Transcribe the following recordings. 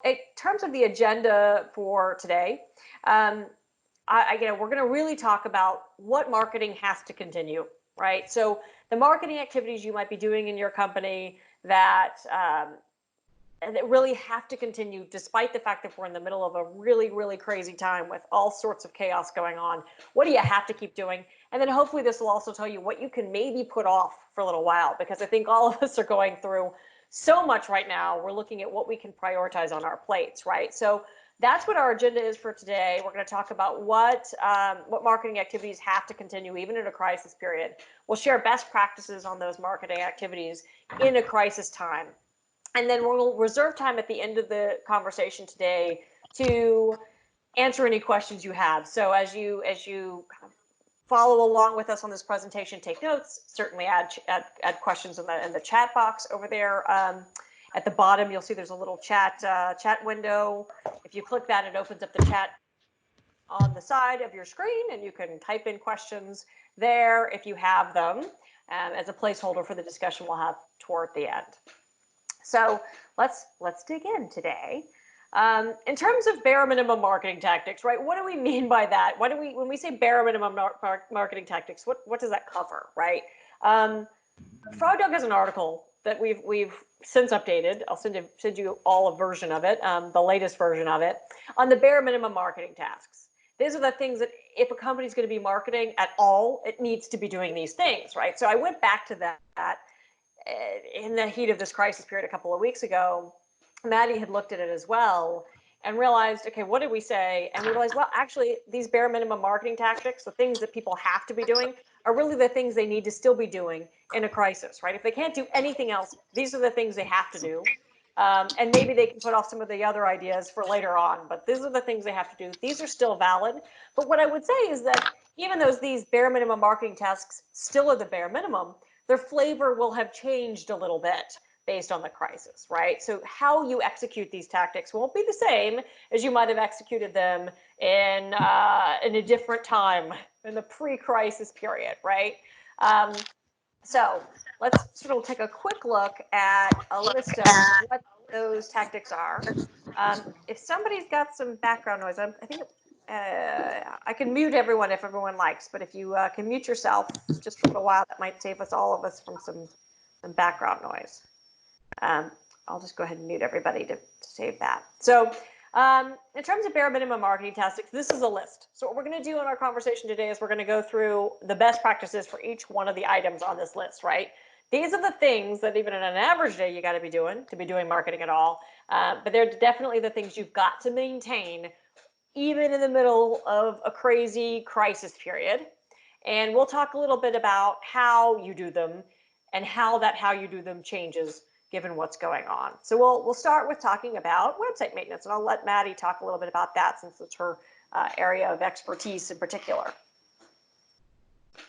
in terms of the agenda for today, we're going to really talk about what marketing has to continue, right? So the marketing activities you might be doing in your company that really have to continue despite the fact that we're in the middle of a really, really crazy time with all sorts of chaos going on. What do you have to keep doing? And then hopefully this will also tell you what you can maybe put off for a little while, because I think all of us are going through so much right now. We're looking at what we can prioritize on our plates, right? So that's what our agenda is for today. We're going to talk about what marketing activities have to continue even in a crisis period. We'll share best practices on those marketing activities in a crisis time. And then we'll reserve time at the end of the conversation today to answer any questions you have. So as you kind of follow along with us on this presentation, take notes, certainly add questions in the chat box over there. At the bottom, you'll see there's a little chat window. If you click that, it opens up the chat on the side of your screen, and you can type in questions there if you have them as a placeholder for the discussion we'll have toward the end. So let's dig in today. In terms of bare minimum marketing tactics, right? What do we mean by that? When we say bare minimum marketing tactics, what does that cover, right? FrogDog has an article that we've since updated. I'll send you all a version of it, the latest version of it, on the bare minimum marketing tasks. These are the things that if a company's going to be marketing at all, it needs to be doing these things, right? So I went back to that in the heat of this crisis period a couple of weeks ago. Maddie had looked at it as well and realized, okay, what did we say? And we realized, well, actually, these bare minimum marketing tactics, the things that people have to be doing, are really the things they need to still be doing in a crisis, right? If they can't do anything else, these are the things they have to do. And maybe they can put off some of the other ideas for later on, but these are the things they have to do. These are still valid. But what I would say is that even though these bare minimum marketing tasks still are the bare minimum, their flavor will have changed a little bit based on the crisis, right? So how you execute these tactics won't be the same as you might have executed them in a different time in the pre-crisis period, right? So let's sort of take a quick look at a list of what those tactics are. If somebody's got some background noise, I think I can mute everyone if everyone likes, but if you can mute yourself just for a while, that might save all of us from some background noise. I'll just go ahead and mute everybody to save that. So in terms of bare minimum marketing tactics, this is a list. So what we're going to do in our conversation today is we're going to go through the best practices for each one of the items on this list, right? These are the things that even on an average day you got to be doing marketing at all. But they're definitely the things you've got to maintain even in the middle of a crazy crisis period. And we'll talk a little bit about how you do them and how you do them changes given what's going on. So we'll start with talking about website maintenance, and I'll let Maddie talk a little bit about that since it's her area of expertise in particular.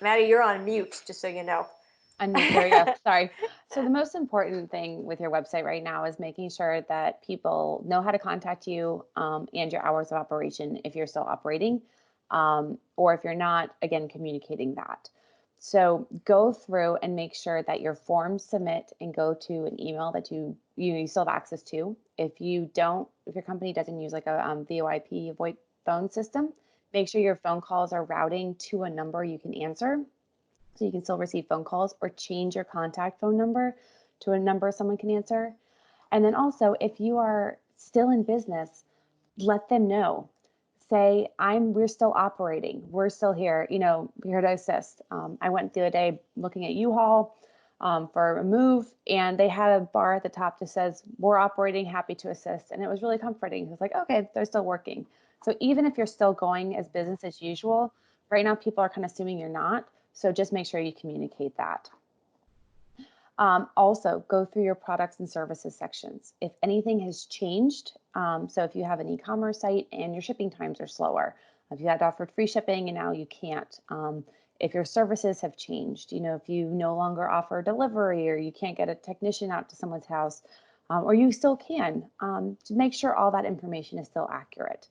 Maddie, you're on mute, just so you know. Unmute, there we go. Sorry. So the most important thing with your website right now is making sure that people know how to contact you and your hours of operation if you're still operating, or if you're not, again, communicating that. So go through and make sure that your forms submit and go to an email that you still have access to. If your company doesn't use like a VoIP, VoIP phone system, make sure your phone calls are routing to a number you can answer, so you can still receive phone calls, or change your contact phone number to a number someone can answer. And then also, if you are still in business, let them know. Say, we're still operating. We're still here. We're here to assist. I went the other day looking at U-Haul for a move, and they had a bar at the top that says, "We're operating, happy to assist." And it was really comforting. It was like, okay, they're still working. So even if you're still going as business as usual, right now people are kind of assuming you're not. So just make sure you communicate that. Also, go through your products and services sections. If anything has changed, so if you have an e-commerce site and your shipping times are slower, if you had offered free shipping and now you can't, if your services have changed, if you no longer offer delivery or you can't get a technician out to someone's house, or you still can, to make sure all that information is still accurate.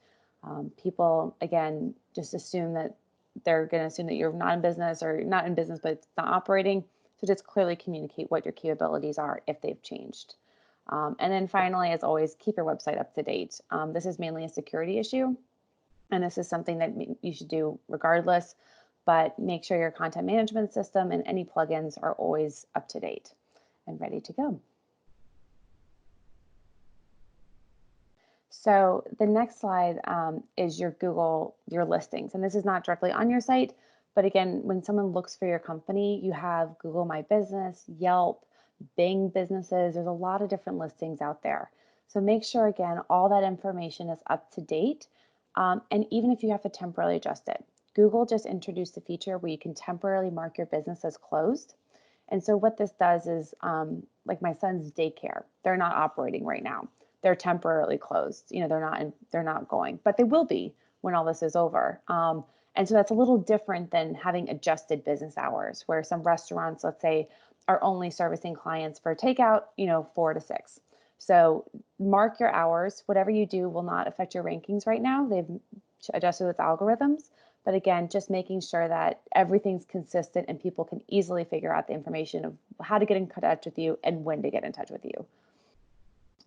People, again, just assume that they're going to assume that you're not in business, or not in business, but it's not operating. So just clearly communicate what your capabilities are if they've changed. And then finally, as always, keep your website up to date. This is mainly a security issue, and this is something that you should do regardless, but make sure your content management system and any plugins are always up to date and ready to go. So the next slide is your Google, your listings. And this is not directly on your site, but again, when someone looks for your company, you have Google My Business, Yelp, Bing businesses. There's a lot of different listings out there. So make sure, again, all that information is up to date. And even if you have to temporarily adjust it, Google just introduced a feature where you can temporarily mark your business as closed. And so what this does is, like my son's daycare, they're not operating right now. They're temporarily closed. You know, they're not going, but they will be when all this is over. And so that's a little different than having adjusted business hours, where some restaurants, let's say, are only servicing clients for takeout, 4 to 6. So mark your hours. Whatever you do will not affect your rankings right now. They've adjusted with algorithms. But again, just making sure that everything's consistent and people can easily figure out the information of how to get in touch with you and when to get in touch with you.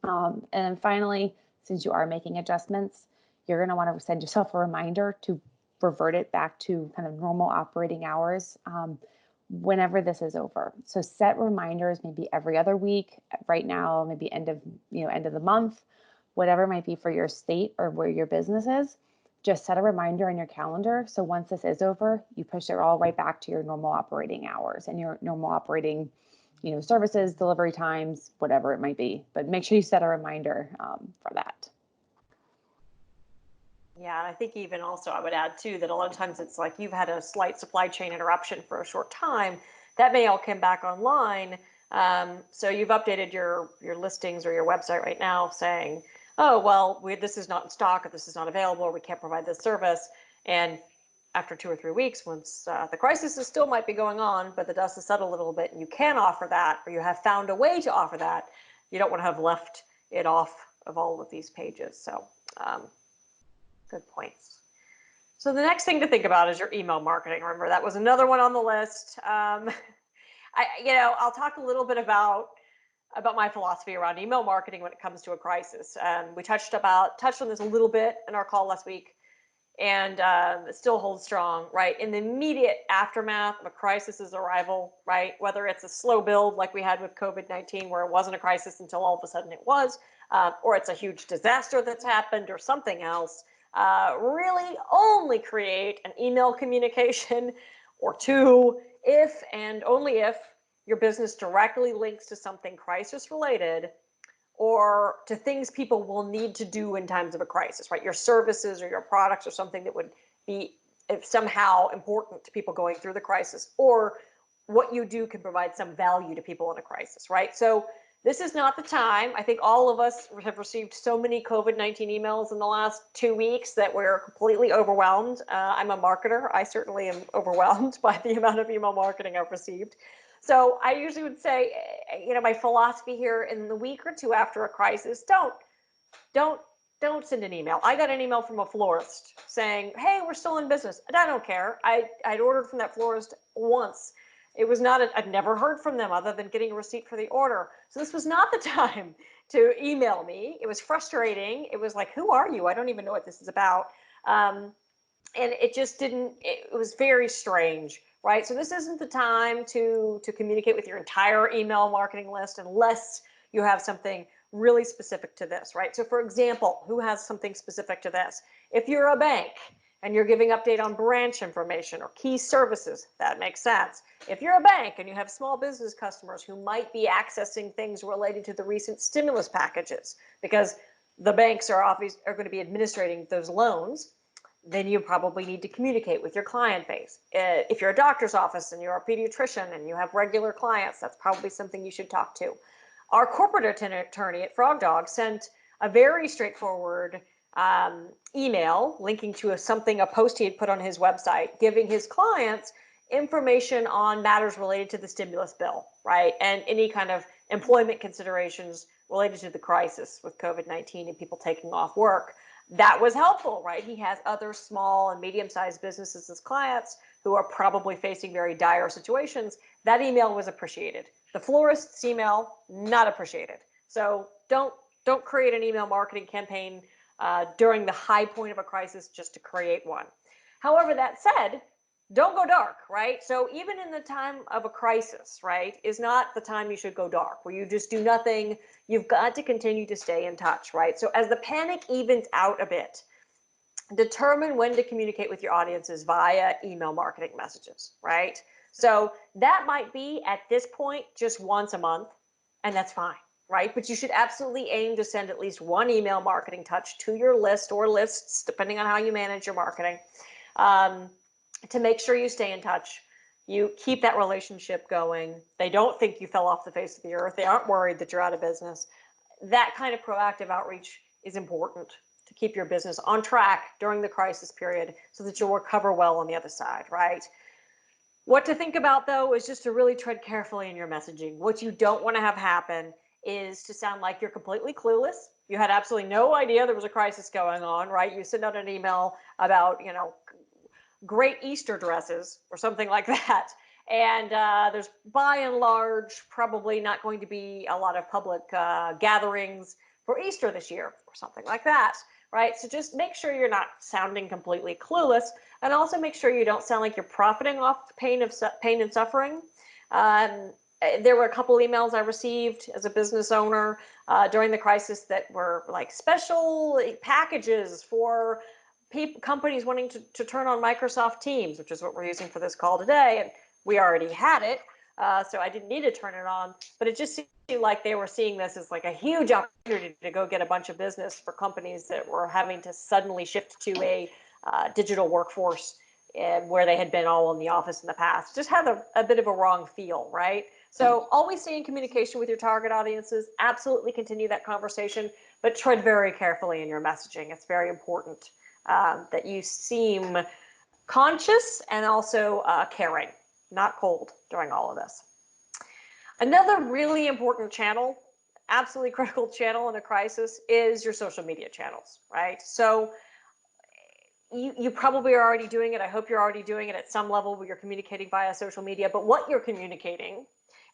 And then finally, since you are making adjustments, you're going to want to send yourself a reminder to revert it back to kind of normal operating hours whenever this is over. So set reminders, maybe every other week. Right now, maybe end of the month, whatever it might be for your state or where your business is. Just set a reminder on your calendar. So once this is over, you push it all right back to your normal operating hours and your normal operating services, delivery times, whatever it might be. But make sure you set a reminder for that. Yeah, and I think even also I would add too that a lot of times it's like you've had a slight supply chain interruption for a short time. That may all come back online. So you've updated your listings or your website right now saying, oh, well, this is not in stock, or this is not available, or we can't provide this service. And after 2 or 3 weeks, once the crisis still might be going on, but the dust has settled a little bit and you can offer that, or you have found a way to offer that, you don't want to have left it off of all of these pages. So good points. So the next thing to think about is your email marketing. Remember, that was another one on the list. I'll talk a little bit about my philosophy around email marketing when it comes to a crisis. We touched on this a little bit in our call last week, and it still holds strong, right? In the immediate aftermath of a crisis's arrival, right? Whether it's a slow build like we had with COVID-19, where it wasn't a crisis until all of a sudden it was, or it's a huge disaster that's happened or something else, really only create an email communication or two if and only if your business directly links to something crisis related or to things people will need to do in times of a crisis, right? Your services or your products or something that would be somehow important to people going through the crisis, or what you do can provide some value to people in a crisis, right? So this is not the time. I think all of us have received so many COVID-19 emails in the last 2 weeks that we're completely overwhelmed. I'm a marketer. I certainly am overwhelmed by the amount of email marketing I've received. So I usually would say, my philosophy here in the week or two after a crisis, don't send an email. I got an email from a florist saying, hey, we're still in business. And I don't care. I'd ordered from that florist once. It was not, I'd never heard from them other than getting a receipt for the order. So this was not the time to email me. It was frustrating. It was like, who are you? I don't even know what this is about. And it just didn't, it was very strange, right? So this isn't the time to communicate with your entire email marketing list unless you have something really specific to this, right? So for example, who has something specific to this? If you're a bank and you're giving update on branch information or key services, that makes sense. If you're a bank and you have small business customers who might be accessing things related to the recent stimulus packages, because the banks are going to be administrating those loans, then you probably need to communicate with your client base. If you're a doctor's office and you're a pediatrician and you have regular clients, that's probably something you should talk to. Our corporate attorney at FrogDog sent a very straightforward email linking to a post he had put on his website, giving his clients information on matters related to the stimulus bill, right? And any kind of employment considerations related to the crisis with COVID-19 and people taking off work. That was helpful, right? He has other small and medium-sized businesses as clients who are probably facing very dire situations. That email was appreciated. The florist's email, not appreciated. So don't create an email marketing campaign during the high point of a crisis just to create one. However, that said, don't go dark, right? So even in the time of a crisis, right, is not the time you should go dark, where you just do nothing. You've got to continue to stay in touch, right? So as the panic evens out a bit, determine when to communicate with your audiences via email marketing messages, right? So that might be at this point just once a month, and that's fine, right? But you should absolutely aim to send at least one email marketing touch to your list or lists, depending on how you manage your marketing, to make sure you stay in touch. You keep that relationship going. They don't think you fell off the face of the earth. They aren't worried that you're out of business. That kind of proactive outreach is important to keep your business on track during the crisis period so that you'll recover well on the other side, right? What to think about, though, is just to really tread carefully in your messaging. What you don't want to have happen is to sound like you're completely clueless. You had absolutely no idea there was a crisis going on, right? You send out an email about, great Easter dresses or something like that. And there's by and large probably not going to be a lot of public gatherings for Easter this year or something like that, right? So just make sure you're not sounding completely clueless, and also make sure you don't sound like you're profiting off the pain and suffering. There were a couple emails I received as a business owner during the crisis that were like special packages for companies wanting to turn on Microsoft Teams, which is what we're using for this call today, and we already had it, so I didn't need to turn it on, but it just seemed like they were seeing this as like a huge opportunity to go get a bunch of business for companies that were having to suddenly shift to a digital workforce, and where they had been all in the office in the past. Just had a bit of a wrong feel, right? So always stay in communication with your target audiences, absolutely continue that conversation, but tread very carefully in your messaging. It's very important that you seem conscious and also caring, not cold during all of this. Another really important channel, absolutely critical channel in a crisis, is your social media channels, right? So you probably are already doing it. I hope you're already doing it at some level where you're communicating via social media, but what you're communicating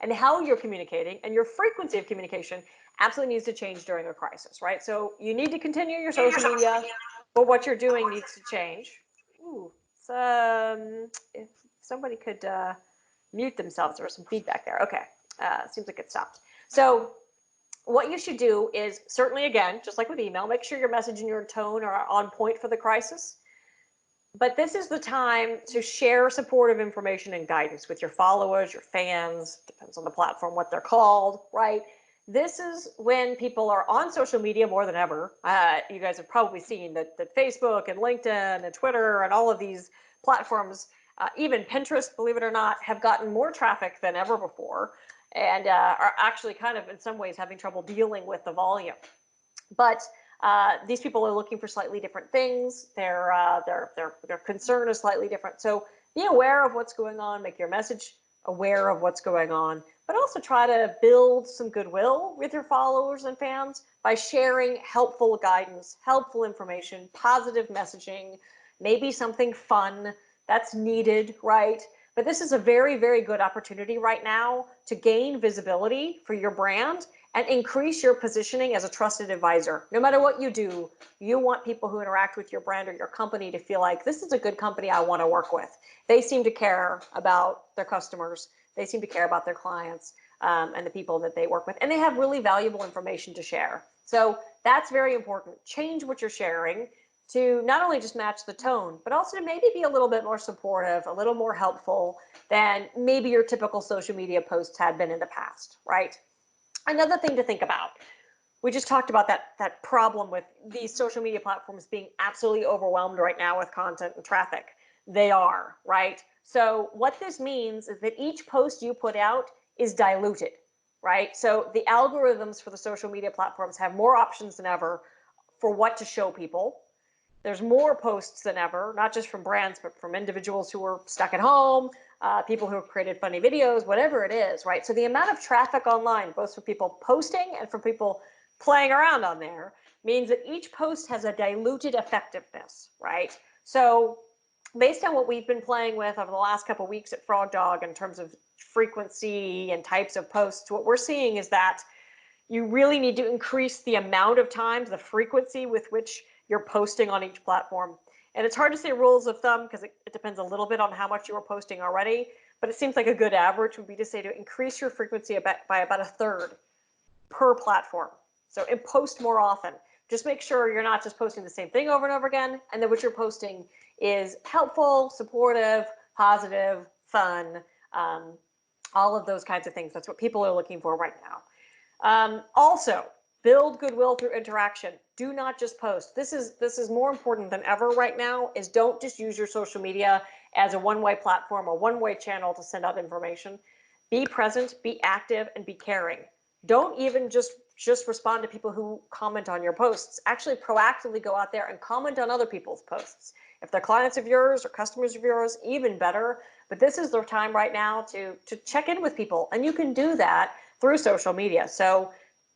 and how you're communicating and your frequency of communication absolutely needs to change during a crisis, right? So you need to continue your social media, but what you're doing needs to change. Ooh, if somebody could mute themselves, there was some feedback there. Okay, seems like it stopped. So what you should do is certainly, again, just like with email, make sure your message and your tone are on point for the crisis. But this is the time to share supportive information and guidance with your followers, your fans, depends on the platform, what they're called, right? This is when people are on social media more than ever. You guys have probably seen that Facebook and LinkedIn and Twitter and all of these platforms, even Pinterest, believe it or not, have gotten more traffic than ever before, and are actually kind of in some ways having trouble dealing with the volume. But these people are looking for slightly different things. Their concern is slightly different. So be aware of what's going on. Make your message aware of what's going on, but also try to build some goodwill with your followers and fans by sharing helpful guidance, helpful information, positive messaging, maybe something fun that's needed, right? But this is a very, very good opportunity right now to gain visibility for your brand and increase your positioning as a trusted advisor. No matter what you do, you want people who interact with your brand or your company to feel like this is a good company I want to work with. They seem to care about their customers. They seem to care about their clients and the people that they work with. And they have really valuable information to share. So that's very important. Change what you're sharing to not only just match the tone, but also to maybe be a little bit more supportive, a little more helpful than maybe your typical social media posts had been in the past, right? Another thing to think about, we just talked about that problem with these social media platforms being absolutely overwhelmed right now with content and traffic. They are, right? So what this means is that each post you put out is diluted, right? So the algorithms for the social media platforms have more options than ever for what to show people. There's more posts than ever, not just from brands, but from individuals who are stuck at home, people who have created funny videos, whatever it is, right? So the amount of traffic online, both for people posting and for people playing around on there, means that each post has a diluted effectiveness, right? So based on what we've been playing with over the last couple of weeks at FrogDog in terms of frequency and types of posts, what we're seeing is that You really need to increase the amount of times, the frequency with which you're posting on each platform. And it's hard to say rules of thumb because it depends a little bit on how much you are posting already, but it seems like a good average would be to say to increase your frequency by about a third per platform. So and post more often. Just make sure you're not just posting the same thing over and over again, and that what you're posting is helpful, supportive, positive, fun, all of those kinds of things. That's what people are looking for right now. Also, build goodwill through interaction. Do not just post. This is more important than ever right now, is don't just use your social media as a one-way platform, a one-way channel to send out information. Be present, be active, and be caring. Don't even just respond to people who comment on your posts. Actually proactively go out there and comment on other people's posts. If they're clients of yours or customers of yours, even better. But this is the time right now to check in with people, and you can do that through social media. So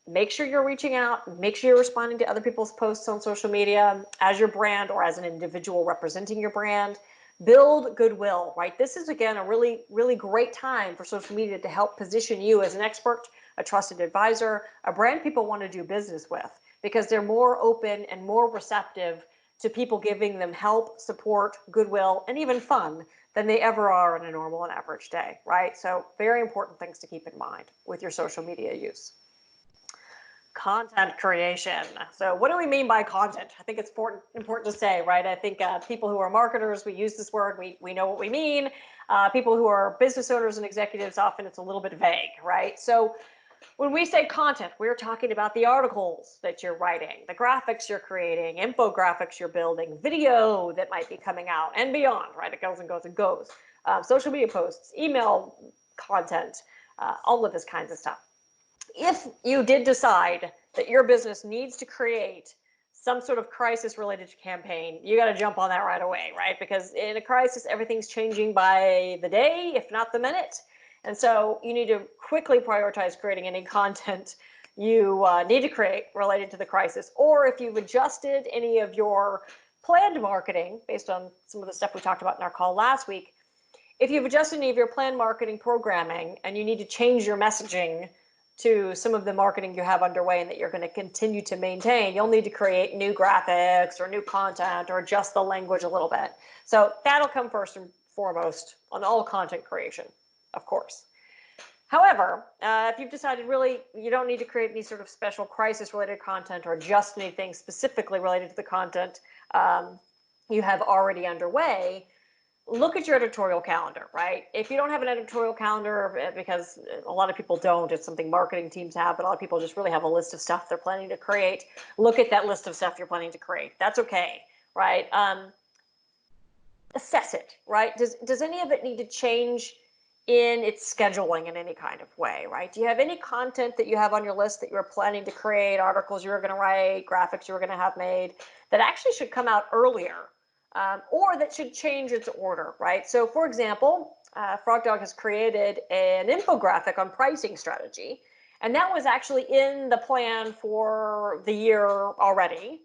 make sure you're reaching out, make sure you're responding to other people's posts on social media as your brand or as an individual representing your brand. Build goodwill, right? This is, again, a really, really great time for social media to help position you as an expert, a trusted advisor, a brand people want to do business with, because they're more open and more receptive to people giving them help, support, goodwill, and even fun than they ever are in a normal and average day, right? So very important things to keep in mind with your social media use. Content creation. So what do we mean by content? I think it's important to say, right? I think people who are marketers, we use this word, we know what we mean. People who are business owners and executives, often it's a little bit vague, right? So when we say content, we're talking about the articles that you're writing, the graphics you're creating, infographics you're building, video that might be coming out, and beyond, right? It goes and goes and goes. Social media posts, email content, all of this kinds of stuff. If you did decide that your business needs to create some sort of crisis related to campaign, you got to jump on that right away, right? Because in a crisis, everything's changing by the day, if not the minute. And so you need to quickly prioritize creating any content you need to create related to the crisis. Or if you've adjusted any of your planned marketing based on some of the stuff we talked about in our call last week, if you've adjusted any of your planned marketing programming and you need to change your messaging to some of the marketing you have underway and that you're going to continue to maintain, you'll need to create new graphics or new content or adjust the language a little bit. So that'll come first and foremost on all content creation, of course. However, if you've decided really you don't need to create any sort of special crisis related content or adjust anything specifically related to the content you have already underway, look at your editorial calendar, right? If you don't have an editorial calendar, because a lot of people don't, it's something marketing teams have, but a lot of people just really have a list of stuff they're planning to create. Look at that list of stuff you're planning to create. That's okay, right? Assess it, right? Does any of it need to change in its scheduling in any kind of way, right? Do you have any content that you have on your list that you're planning to create, articles you're going to write, graphics you're going to have made that actually should come out earlier? Or that should change its order, right? So for example, FrogDog has created an infographic on pricing strategy, and that was actually in the plan for the year already.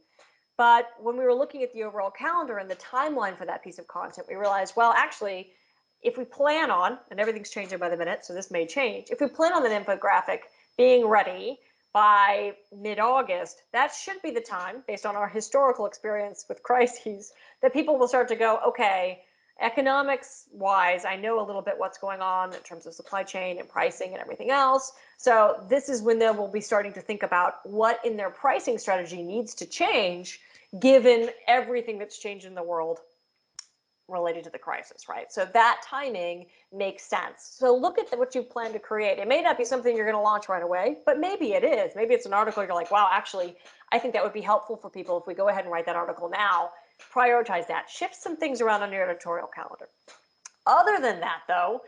But when we were looking at the overall calendar and the timeline for that piece of content, we realized, well, actually, if we plan on, and everything's changing by the minute, so this may change, if we plan on an infographic being ready by mid-August, that should be the time, based on our historical experience with crises, that people will start to go, okay, economics-wise, I know a little bit what's going on in terms of supply chain and pricing and everything else. So this is when they will be starting to think about what in their pricing strategy needs to change, given everything that's changed in the world related to the crisis, right? So that timing makes sense. So look at what you plan to create. It may not be something you're going to launch right away, but maybe it is. Maybe it's an article you're like, wow, actually, I think that would be helpful for people if we go ahead and write that article now. Prioritize that. Shift some things around on your editorial calendar. Other than that, though,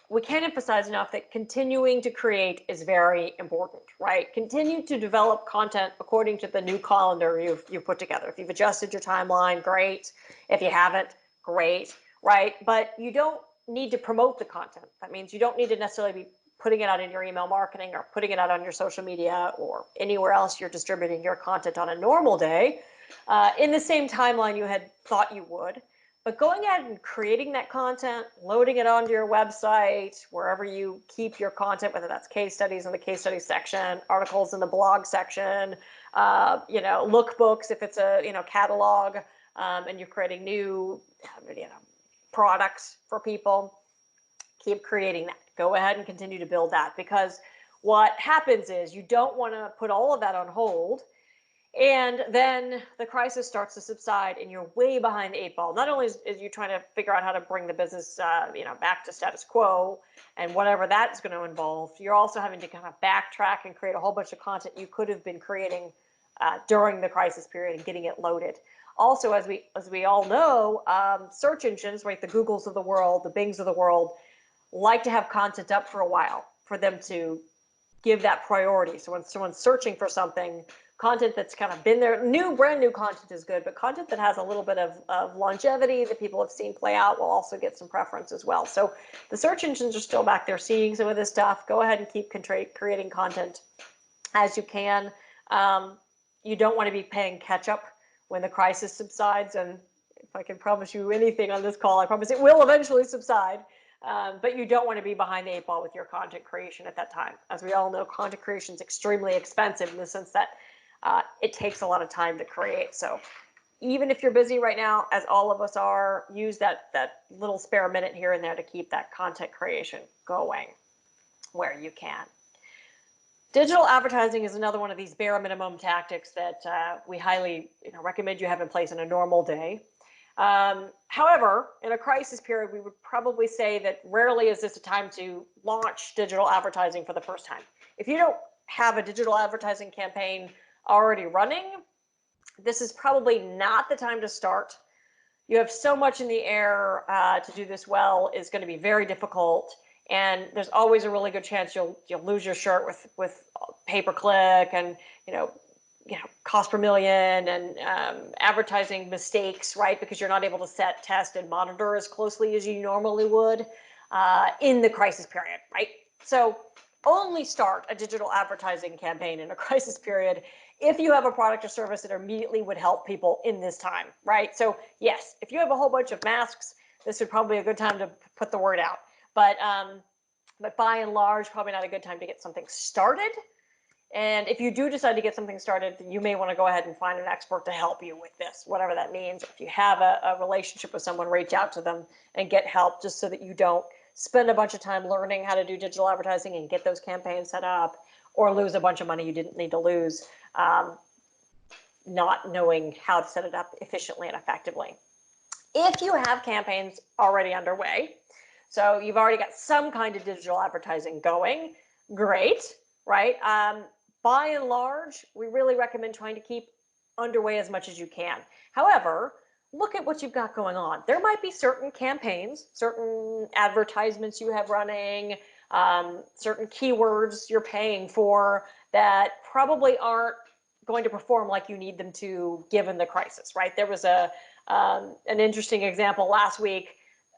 we can't emphasize enough that continuing to create is very important, right? Continue to develop content according to the new calendar you've put together. If you've adjusted your timeline, great. If you haven't, great, right? But you don't need to promote the content. That means you don't need to necessarily be putting it out in your email marketing or putting it out on your social media or anywhere else you're distributing your content on a normal day in the same timeline you had thought you would. But going ahead and creating that content, loading it onto your website, wherever you keep your content, whether that's case studies in the case studies section, articles in the blog section, lookbooks if it's a catalog, and you're creating new products for people. Keep creating that. Go ahead and continue to build that, because what happens is you don't want to put all of that on hold, and then the crisis starts to subside and you're way behind the eight ball. Not only is you trying to figure out how to bring the business back to status quo and whatever that's going to involve, you're also having to kind of backtrack and create a whole bunch of content you could have been creating during the crisis period and getting it loaded. Also, as we all know, search engines, right, the Googles of the world, the Bings of the world, like to have content up for a while for them to give that priority. So when someone's searching for something, content that's kind of been there, brand new content is good, but content that has a little bit of longevity that people have seen play out will also get some preference as well. So the search engines are still back there seeing some of this stuff. Go ahead and keep creating content as you can. You don't want to be playing catch up when the crisis subsides. And if I can promise you anything on this call, I promise it will eventually subside. But you don't want to be behind the eight ball with your content creation at that time. As we all know, content creation is extremely expensive in the sense that it takes a lot of time to create. So even if you're busy right now, as all of us are, use that little spare minute here and there to keep that content creation going where you can. Digital advertising is another one of these bare minimum tactics that we highly recommend you have in place in a normal day. However, in a crisis period, we would probably say that rarely is this a time to launch digital advertising for the first time. If you don't have a digital advertising campaign already running, this is probably not the time to start. You have so much in the air to do this well is going to be very difficult, and there's always a really good chance you'll lose your shirt with pay-per-click and cost per million and advertising mistakes, right? Because you're not able to set, test, and monitor as closely as you normally would in the crisis period, right? So only start a digital advertising campaign in a crisis period if you have a product or service that immediately would help people in this time, right? So yes, if you have a whole bunch of masks, this would probably be a good time to put the word out. But by and large, probably not a good time to get something started. And if you do decide to get something started, you may want to go ahead and find an expert to help you with this, whatever that means. If you have a relationship with someone, reach out to them and get help, just so that you don't spend a bunch of time learning how to do digital advertising and get those campaigns set up, or lose a bunch of money you didn't need to lose not knowing how to set it up efficiently and effectively. If you have campaigns already underway, so you've already got some kind of digital advertising going, great, right? By and large, we really recommend trying to keep underway as much as you can. However, look at what you've got going on. There might be certain campaigns, certain advertisements you have running, certain keywords you're paying for that probably aren't going to perform like you need them to given the crisis, right? There was an interesting example last week.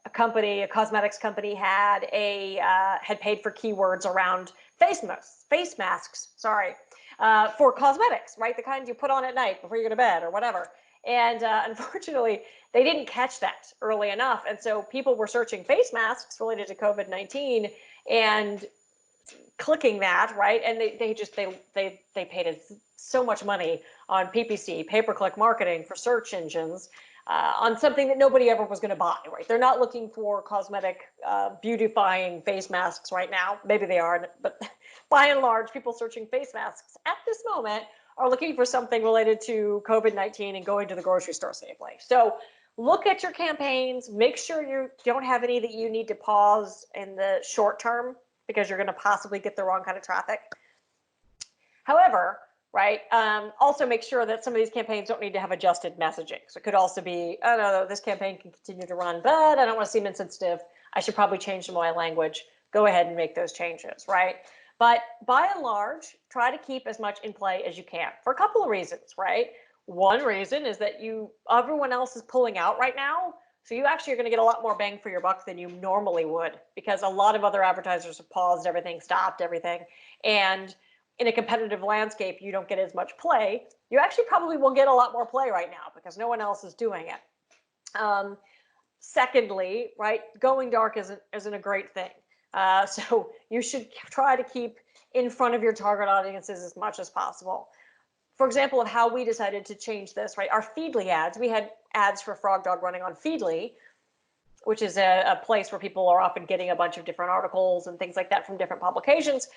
A cosmetics company had paid for keywords around face masks, for cosmetics, right? The kind you put on at night before you go to bed or whatever. And unfortunately, they didn't catch that early enough. And so people were searching face masks related to COVID-19 and clicking that, right? And they paid so much money on PPC, pay-per-click marketing for search engines on something that nobody ever was going to buy, right? They're not looking for cosmetic beautifying face masks right now. Maybe they are, but by and large, people searching face masks at this moment are looking for something related to COVID-19 and going to the grocery store safely. So look at your campaigns, make sure you don't have any that you need to pause in the short term because you're going to possibly get the wrong kind of traffic. However, right, also make sure that some of these campaigns don't need to have adjusted messaging. So it could also be, oh no, this campaign can continue to run, but I don't want to seem insensitive. I should probably change some of my language. Go ahead and make those changes, right? But by and large, try to keep as much in play as you can for a couple of reasons, right? One reason is that everyone else is pulling out right now. So you actually are going to get a lot more bang for your buck than you normally would, because a lot of other advertisers have paused everything, stopped everything. And in a competitive landscape, you don't get as much play. You actually probably will get a lot more play right now because no one else is doing it. Secondly, right, going dark isn't a great thing. So you should try to keep in front of your target audiences as much as possible. For example, of how we decided to change this, right? Our Feedly ads, we had ads for FrogDog running on Feedly, which is a place where people are often getting a bunch of different articles and things like that from different publications.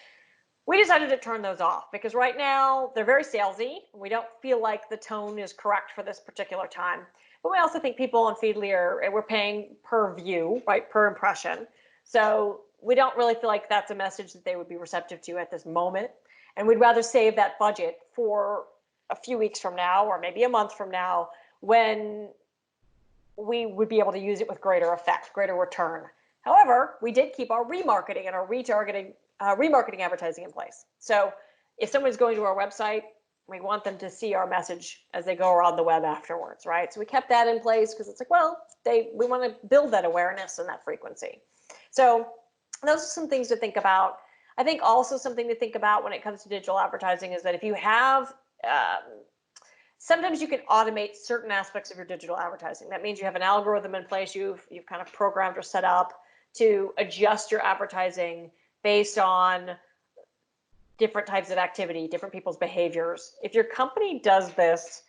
We decided to turn those off because right now they're very salesy. We don't feel like the tone is correct for this particular time. But we also think people on Feedly we're paying per view, right, per impression. So we don't really feel like that's a message that they would be receptive to at this moment. And we'd rather save that budget for a few weeks from now or maybe a month from now when we would be able to use it with greater effect, greater return. However, we did keep our remarketing and our remarketing advertising in place. So if someone's going to our website, we want them to see our message as they go around the web afterwards, right? So we kept that in place because it's like, well, we want to build that awareness and that frequency. So those are some things to think about. I think also something to think about when it comes to digital advertising is that if you have sometimes you can automate certain aspects of your digital advertising. That means you have an algorithm in place you've kind of programmed or set up to adjust your advertising based on different types of activity, different people's behaviors. If your company does this,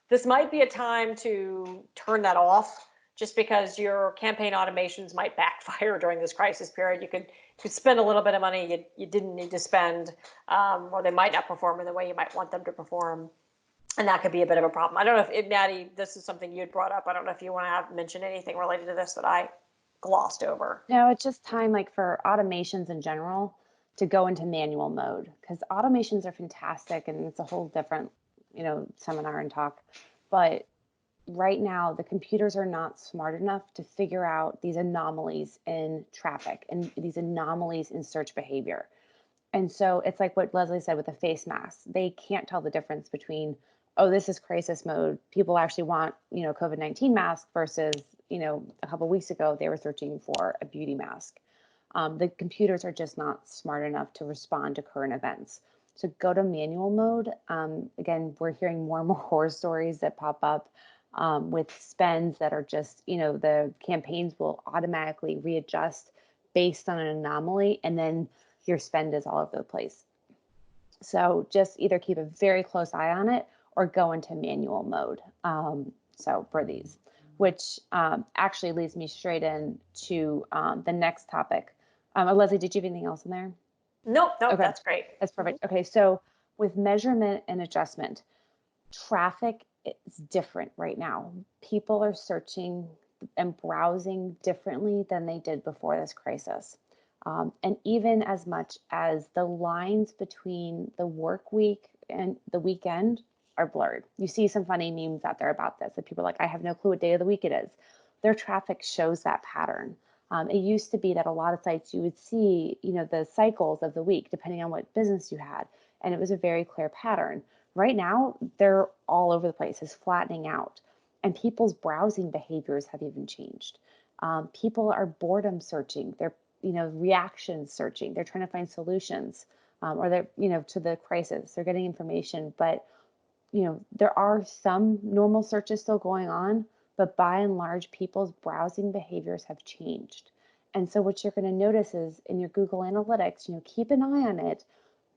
this might be a time to turn that off just because your campaign automations might backfire during this crisis period. You could spend a little bit of money you didn't need to spend, or they might not perform in the way you might want them to perform. And that could be a bit of a problem. I don't know if Maddie, this is something you'd brought up. I don't know if you want to mention anything related to this that I glossed over. No, it's just time, like for automations in general, to go into manual mode, because automations are fantastic and it's a whole different, seminar and talk. But right now, the computers are not smart enough to figure out these anomalies in traffic and these anomalies in search behavior. And so it's like what Leslie said with the face mask. They can't tell the difference between, oh, this is crisis mode. People actually want, COVID-19 mask versus, a couple of weeks ago, they were searching for a beauty mask. The computers are just not smart enough to respond to current events. So go to manual mode. Again, we're hearing more and more horror stories that pop up with spends that are just, the campaigns will automatically readjust based on an anomaly, and then your spend is all over the place. So just either keep a very close eye on it or go into manual mode. So for these, which actually leads me straight into the next topic. Leslie, did you have anything else in there? Nope, Okay. That's great. That's perfect. Okay, so with measurement and adjustment, traffic is different right now. People are searching and browsing differently than they did before this crisis. And even as much as the lines between the work week and the weekend are blurred. You see some funny memes out there about this, that people are like, I have no clue what day of the week it is. Their traffic shows that pattern. It used to be that a lot of sites you would see, the cycles of the week, depending on what business you had. And it was a very clear pattern. Right now, they're all over the place. It's flattening out. And people's browsing behaviors have even changed. People are boredom searching. They're reaction searching. They're trying to find solutions, or they're, to the crisis. They're getting information, but there are some normal searches still going on, but by and large, people's browsing behaviors have changed. And so what you're going to notice is in your Google Analytics, keep an eye on it,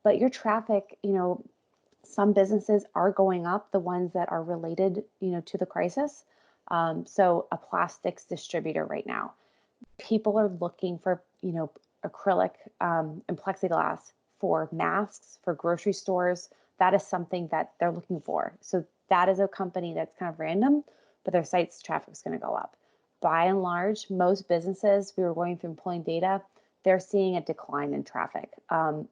but your traffic, some businesses are going up, the ones that are related, to the crisis. So a plastics distributor right now, people are looking for, acrylic and plexiglass for masks, for grocery stores. That is something that they're looking for. So that is a company that's kind of random, but their site's traffic is going to go up. By and large, most businesses, we were going through employing data, they're seeing a decline in traffic. On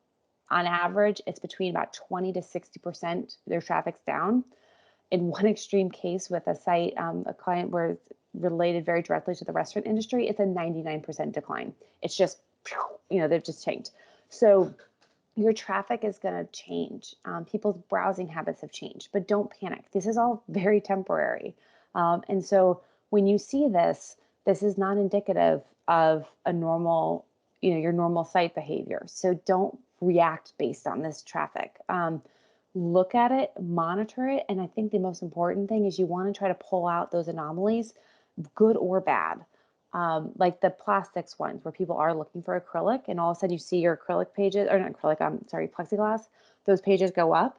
average, it's between about 20 to 60% their traffic's down. In one extreme case with a site, a client where it's related very directly to the restaurant industry, it's a 99% decline. It's just, they've just tanked. So your traffic is going to change. People's browsing habits have changed, but don't panic. This is all very temporary. And so when you see this, this is not indicative of a normal, your normal site behavior. So don't react based on this traffic. Look at it, monitor it. And I think the most important thing is you want to try to pull out those anomalies good or bad. Like the plastics ones where people are looking for acrylic and all of a sudden you see your acrylic pages, or not acrylic, I'm sorry, plexiglass, those pages go up.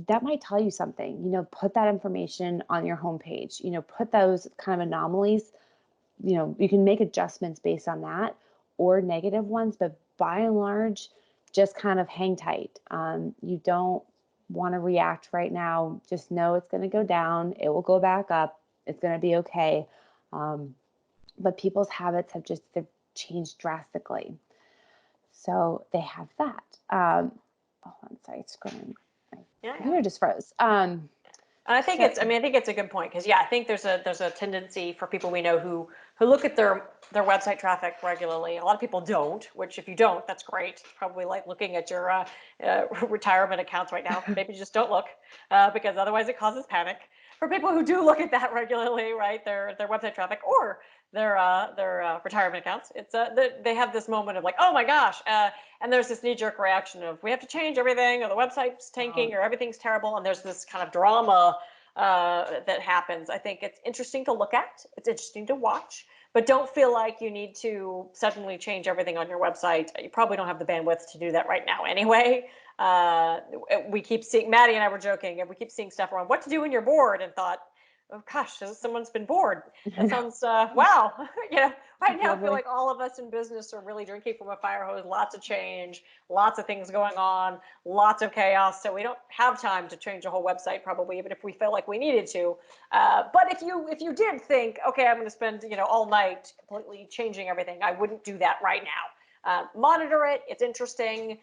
That might tell you something. Put that information on your homepage. Put those kind of anomalies. You can make adjustments based on that, or negative ones, but by and large, just kind of hang tight. You don't want to react right now. Just know it's going to go down. It will go back up. It's going to be okay. But people's habits they've changed drastically. So they have that. Oh, I'm sorry, it's scrolling. My computer just froze. And I think I think it's a good point because I think there's a tendency for people we know who look at their website traffic regularly. A lot of people don't, which if you don't, that's great. It's probably like looking at your retirement accounts right now. Maybe just don't look because otherwise it causes panic. For people who do look at that regularly, right, their website traffic or their retirement accounts, it's they have this moment of like, oh my gosh, and there's this knee-jerk reaction of we have to change everything, or the website's tanking, or everything's terrible, and there's this kind of drama that happens. I think it's interesting to look at. It's interesting to watch, but don't feel like you need to suddenly change everything on your website. You probably don't have the bandwidth to do that right now anyway. We keep seeing, Maddie and I were joking, and we keep seeing stuff around what to do when you're bored, and thought, oh gosh, someone's been bored. That sounds, wow. Right now I feel like all of us in business are really drinking from a fire hose, lots of change, lots of things going on, lots of chaos. So we don't have time to change a whole website probably, even if we feel like we needed to. But if you did think, okay, I'm going to spend, all night completely changing everything, I wouldn't do that right now. Monitor it. It's interesting.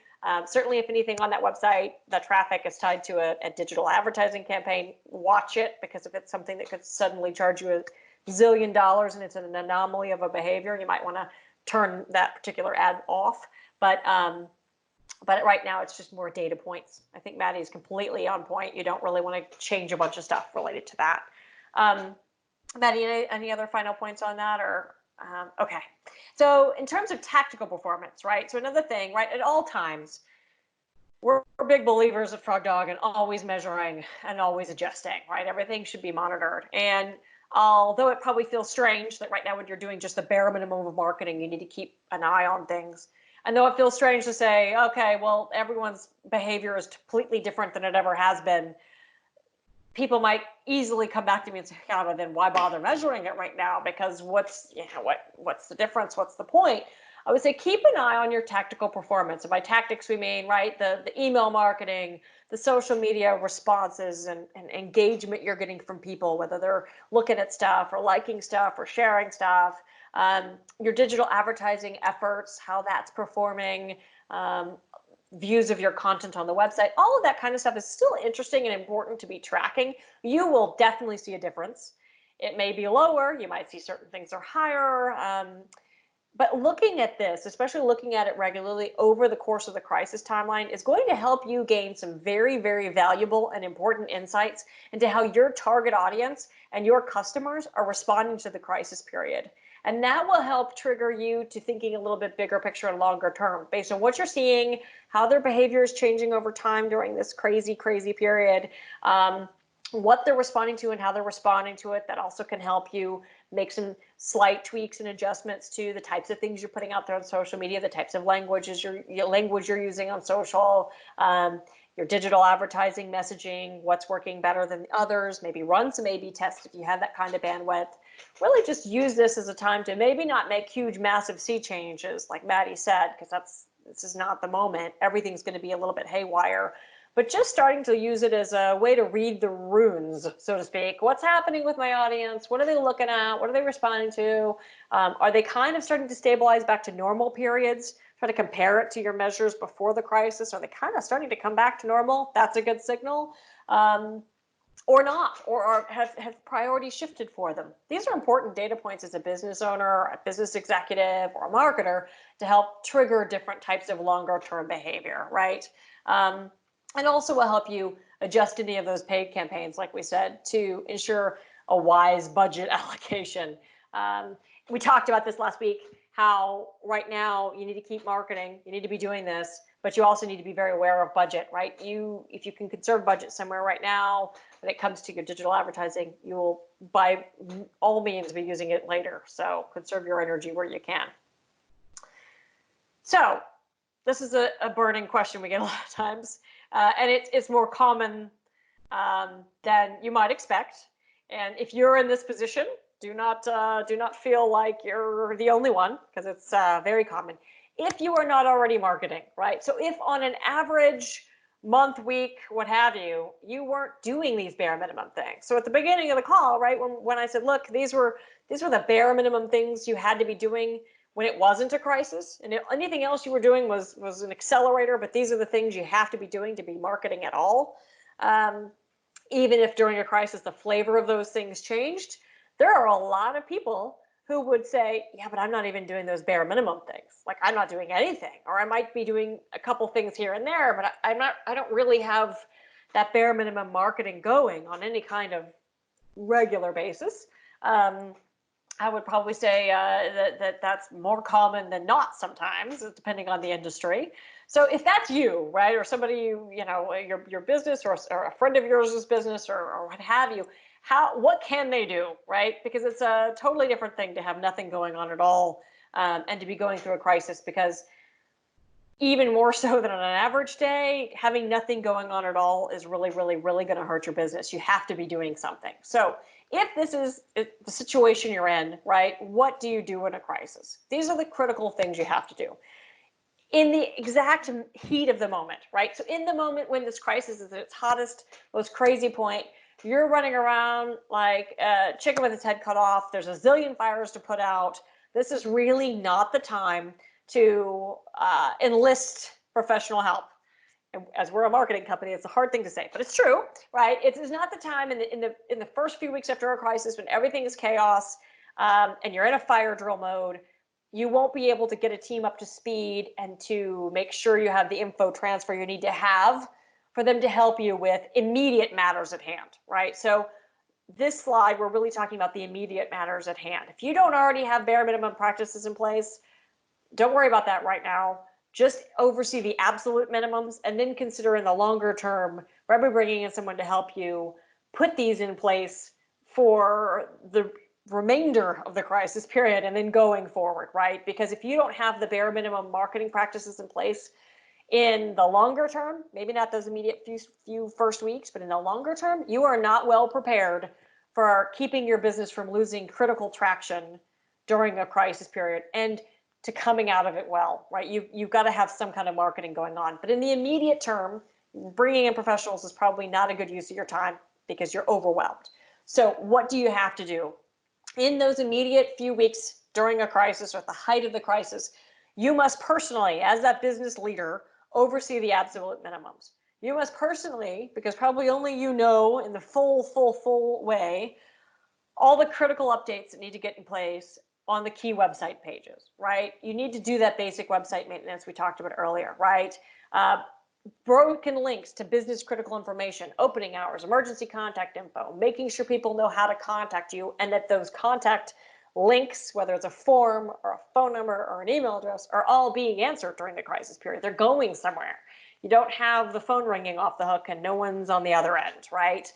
Certainly, if anything on that website, the traffic is tied to a digital advertising campaign, watch it, because if it's something that could suddenly charge you $1 zillion and it's an anomaly of a behavior, you might want to turn that particular ad off. But right now, it's just more data points. I think Maddie is completely on point. You don't really want to change a bunch of stuff related to that. Maddie, any other final points on that, or? Okay, so in terms of tactical performance, right? So another thing, right, at all times, we're big believers of FrogDog and always measuring and always adjusting, right? Everything should be monitored. And although it probably feels strange that right now when you're doing just the bare minimum of marketing, you need to keep an eye on things. I know it feels strange to say, okay, well, everyone's behavior is completely different than it ever has been. People might easily come back to me and say, yeah, but then why bother measuring it right now? Because what's the difference? What's the point? I would say keep an eye on your tactical performance. And by tactics, we mean, right, the email marketing, the social media responses and engagement you're getting from people, whether they're looking at stuff or liking stuff or sharing stuff, your digital advertising efforts, how that's performing, views of your content on the website, all of that kind of stuff is still interesting and important to be tracking. You will definitely see a difference. It may be lower. You might see certain things are higher. But looking at this, especially looking at it regularly over the course of the crisis timeline, is going to help you gain some very, very valuable and important insights into how your target audience and your customers are responding to the crisis period. And that will help trigger you to thinking a little bit bigger picture and longer term based on what you're seeing, how their behavior is changing over time during this crazy, crazy period, what they're responding to and how they're responding to it. That also can help you make some slight tweaks and adjustments to the types of things you're putting out there on social media, the types of language you're using on social, your digital advertising messaging, what's working better than others, maybe run some A/B tests if you have that kind of bandwidth. Really just use this as a time to maybe not make huge, massive sea changes, like Maddie said, because this is not the moment. Everything's going to be a little bit haywire. But just starting to use it as a way to read the runes, so to speak. What's happening with my audience? What are they looking at? What are they responding to? Are they kind of starting to stabilize back to normal periods? Try to compare it to your measures before the crisis. Are they kind of starting to come back to normal? That's a good signal. Or not, or have priorities shifted for them. These are important data points as a business owner, a business executive, or a marketer to help trigger different types of longer term behavior, right? And also will help you adjust any of those paid campaigns, like we said, to ensure a wise budget allocation. We talked about this last week, how right now you need to keep marketing, you need to be doing this, but you also need to be very aware of budget, right? If you can conserve budget somewhere right now, when it comes to your digital advertising, you will by all means be using it later. So conserve your energy where you can. So this is a burning question we get a lot of times, and it's more common than you might expect. And if you're in this position, do not feel like you're the only one, because it's very common. If you are not already marketing, right? So if on an average month, week, what have you, you weren't doing these bare minimum things. So at the beginning of the call, right, when I said, look, these were the bare minimum things you had to be doing when it wasn't a crisis, and anything else you were doing was an accelerator, but these are the things you have to be doing to be marketing at all. Even if during a crisis the flavor of those things changed, there are a lot of people who would say, yeah, but I'm not even doing those bare minimum things. Like, I'm not doing anything, or I might be doing a couple things here and there, but I don't really have that bare minimum marketing going on any kind of regular basis. I would probably say that's more common than not sometimes, depending on the industry. So if that's you, right, or somebody, your business or a friend of yours' business or what have you, what can they do, right? Because it's a totally different thing to have nothing going on at all, and to be going through a crisis, because even more so than on an average day, having nothing going on at all is really, really, really going to hurt your business. You have to be doing something. So if this is the situation you're in, right, what do you do in a crisis? These are the critical things you have to do in the exact heat of the moment, right? So in the moment when this crisis is at its hottest, most crazy point, you're running around like a chicken with its head cut off. There's a zillion fires to put out. This is really not the time to enlist professional help. And as we're a marketing company, it's a hard thing to say, but it's true, right? It is not the time in the first few weeks after a crisis, when everything is chaos, and you're in a fire drill mode. You won't be able to get a team up to speed and to make sure you have the info transfer you need to have for them to help you with immediate matters at hand, right? So this slide, we're really talking about the immediate matters at hand. If you don't already have bare minimum practices in place, don't worry about that right now. Just oversee the absolute minimums, and then consider in the longer term, maybe bringing in someone to help you put these in place for the remainder of the crisis period and then going forward, right? Because if you don't have the bare minimum marketing practices in place in the longer term, maybe not those immediate few first weeks, but in the longer term, you are not well prepared for keeping your business from losing critical traction during a crisis period, and to coming out of it well, right? You've got to have some kind of marketing going on. But in the immediate term, bringing in professionals is probably not a good use of your time, because you're overwhelmed. So what do you have to do? In those immediate few weeks during a crisis, or at the height of the crisis, you must personally, as that business leader, oversee the absolute minimums. You must personally, because probably only you know in the full way, all the critical updates that need to get in place on the key website pages, right? You need to do that basic website maintenance we talked about earlier, right? Broken links to business critical information, opening hours, emergency contact info, making sure people know how to contact you, and that those contact links, whether it's a form or a phone number or an email address, are all being answered during the crisis period. They're going somewhere. You don't have the phone ringing off the hook and no one's on the other end, right?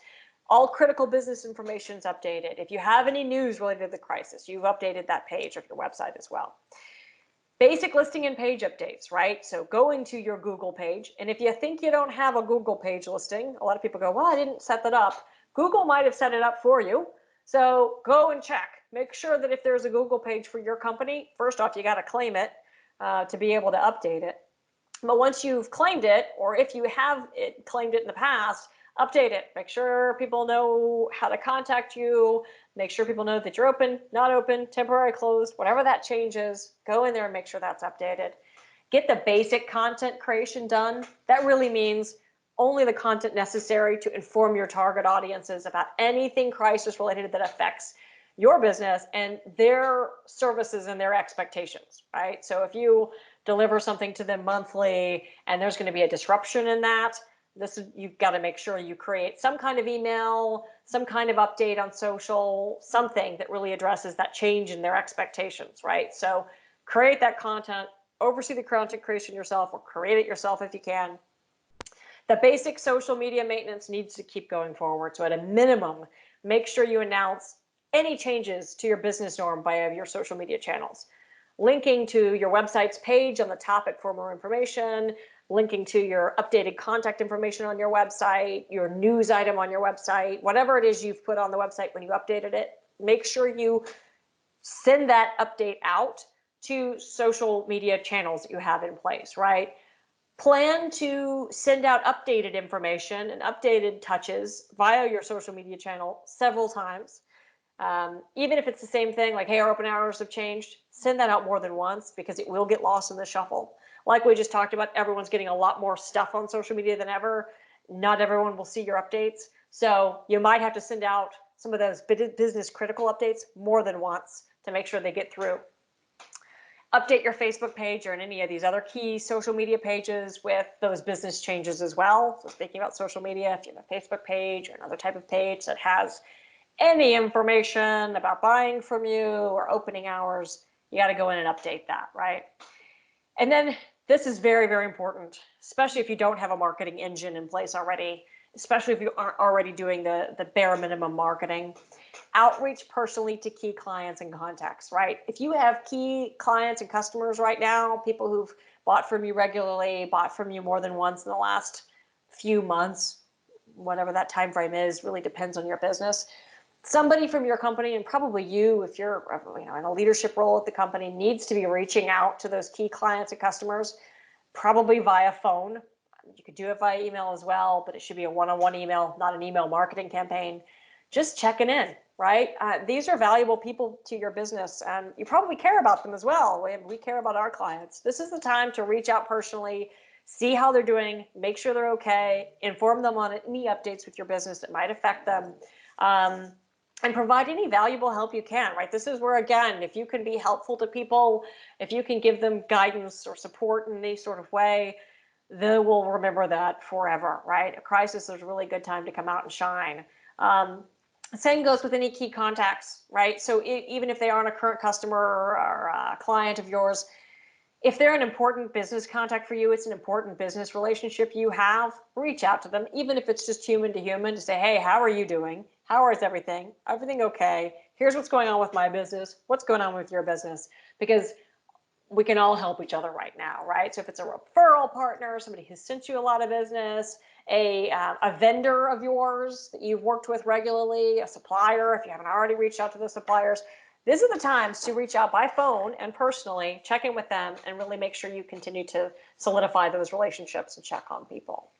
All critical business information is updated. If you have any news related to the crisis, you've updated that page of your website as well. Basic listing and page updates, right? So going to your Google page, and if you think you don't have a Google page listing, a lot of people go, well, I didn't set that up. Google might have set it up for you. So go and check. Make sure that if there's a Google page for your company, first off, you got to claim it to be able to update it. But once you've claimed it, or if you have claimed it in the past, update it. Make sure people know how to contact you. Make sure people know that you're open, not open, temporary, closed, whatever that change is. Go in there and make sure that's updated. Get the basic content creation done. That really means only the content necessary to inform your target audiences about anything crisis related that affects your business and their services and their expectations, right? So if you deliver something to them monthly and there's going to be a disruption in that, you've got to make sure you create some kind of email, some kind of update on social, something that really addresses that change in their expectations, right? So create that content, oversee the content creation yourself or create it yourself if you can. The basic social media maintenance needs to keep going forward. So at a minimum, make sure you announce any changes to your business norm via your social media channels. Linking to your website's page on the topic for more information, linking to your updated contact information on your website, your news item on your website, whatever it is you've put on the website when you updated it, make sure you send that update out to social media channels that you have in place, right? Plan to send out updated information and updated touches via your social media channel several times. Even if it's the same thing, like, hey, our open hours have changed, send that out more than once because it will get lost in the shuffle. Like we just talked about, everyone's getting a lot more stuff on social media than ever. Not everyone will see your updates. So you might have to send out some of those business critical updates more than once to make sure they get through. Update your Facebook page or in any of these other key social media pages with those business changes as well. So speaking about social media, if you have a Facebook page or another type of page that has any information about buying from you or opening hours, you got to go in and update that, right? And then this is very, very important, especially if you don't have a marketing engine in place already, especially if you aren't already doing the bare minimum marketing. Outreach personally to key clients and contacts, right? If you have key clients and customers right now, people who've bought from you regularly, bought from you more than once in the last few months, whatever that time frame is, really depends on your business. Somebody from your company, and probably you, if you're in a leadership role at the company, needs to be reaching out to those key clients and customers, probably via phone. You could do it via email as well, but it should be a one-on-one email, not an email marketing campaign. Just checking in, right? These are valuable people to your business, and you probably care about them as well. We care about our clients. This is the time to reach out personally, see how they're doing, make sure they're okay, inform them on any updates with your business that might affect them, and provide any valuable help you can, right? This is where, again, if you can be helpful to people, if you can give them guidance or support in any sort of way, they will remember that forever, right? A crisis is a really good time to come out and shine. Same goes with any key contacts, right? So even if they aren't a current customer or a client of yours, if they're an important business contact for you, it's an important business relationship you have, reach out to them, even if it's just human to human, to say, hey, how are you doing? How is everything? Everything okay? Here's what's going on with my business. What's going on with your business? Because we can all help each other right now, right? So if it's a referral partner, somebody who sent you a lot of business, a vendor of yours that you've worked with regularly, a supplier, if you haven't already reached out to the suppliers, these are the times to reach out by phone and personally, check in with them, and really make sure you continue to solidify those relationships and check on people.